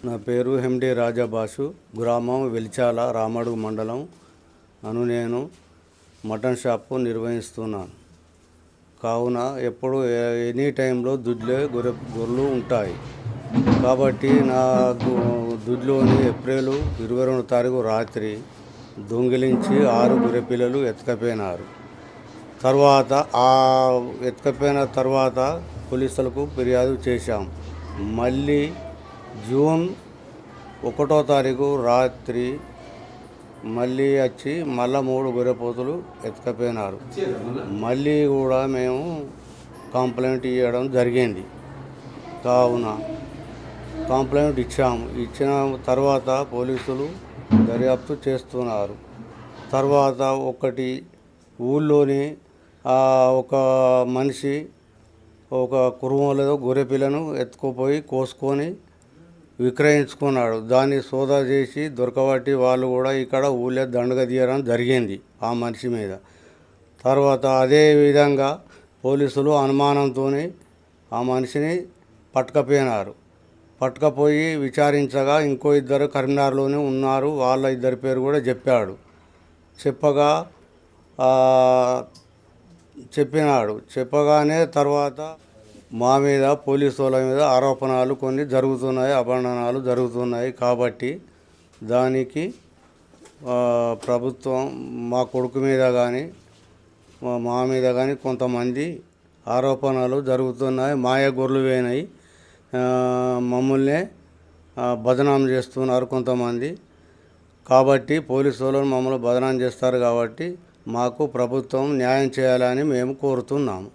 నా పేరు ఎండి రాజాబాసు, గ్రామం వెలిచాల, రామడుగు మండలం. నేను మటన్ షాపు నిర్వహిస్తున్నాను. కావున ఎప్పుడు ఎనీ టైంలో గొర్రెలు ఉంటాయి. కాబట్టి నాకు దుడ్లోని ఏప్రిల్ 22 తారీఖు రాత్రి దొంగిలించి 6 గొర్రె పిల్లలు ఎత్తుకపోయినారు. తర్వాత ఎత్తుకపోయిన తర్వాత పోలీసులకు ఫిర్యాదు చేశాం. మళ్ళీ జూన్ 1వ తారీఖు రాత్రి మళ్ళీ వచ్చి 3 గొర్రెపోతులు ఎత్తుకపోయినారు. మళ్ళీ కూడా మేము కంప్లైంట్ ఇవ్వడం జరిగింది. కావున కంప్లైంట్ ఇచ్చిన తర్వాత పోలీసులు దర్యాప్తు చేస్తున్నారు. తర్వాత ఒకటి ఊళ్ళోని ఒక మనిషి ఒక కుటుంబంలో గొర్రె పిల్లను ఎత్తుకుపోయి కోసుకొని విక్రయించుకున్నాడు. దాన్ని సోదా చేసి దొరకబట్టి వాళ్ళు కూడా ఇక్కడ ఊళ్ళో దండగ తీయడం జరిగింది ఆ మనిషి మీద. తర్వాత అదే విధంగా పోలీసులు అనుమానంతో ఆ మనిషిని పట్టుకపోయి విచారించగా ఇంకో 2 కరీంనగర్లోనే ఉన్నారు. వాళ్ళ 2 పేరు కూడా చెప్పగానే తర్వాత మా మీద పోలీసు వాళ్ళ మీద ఆరోపణలు కొన్ని జరుగుతున్నాయి, అభండనాలు జరుగుతున్నాయి. కాబట్టి దానికి ప్రభుత్వం మా కొడుకు మీద కానీ మా మీద కానీ కొంతమంది ఆరోపణలు జరుగుతున్నాయి. మాయ గొర్రెలు పోయినాయి, మమ్మల్ని బదనాం చేస్తున్నారు కొంతమంది. కాబట్టి పోలీసు వాళ్ళు మమ్మల్ని బదనాం చేస్తారు. కాబట్టి మాకు ప్రభుత్వం న్యాయం చేయాలని మేము కోరుతున్నాము.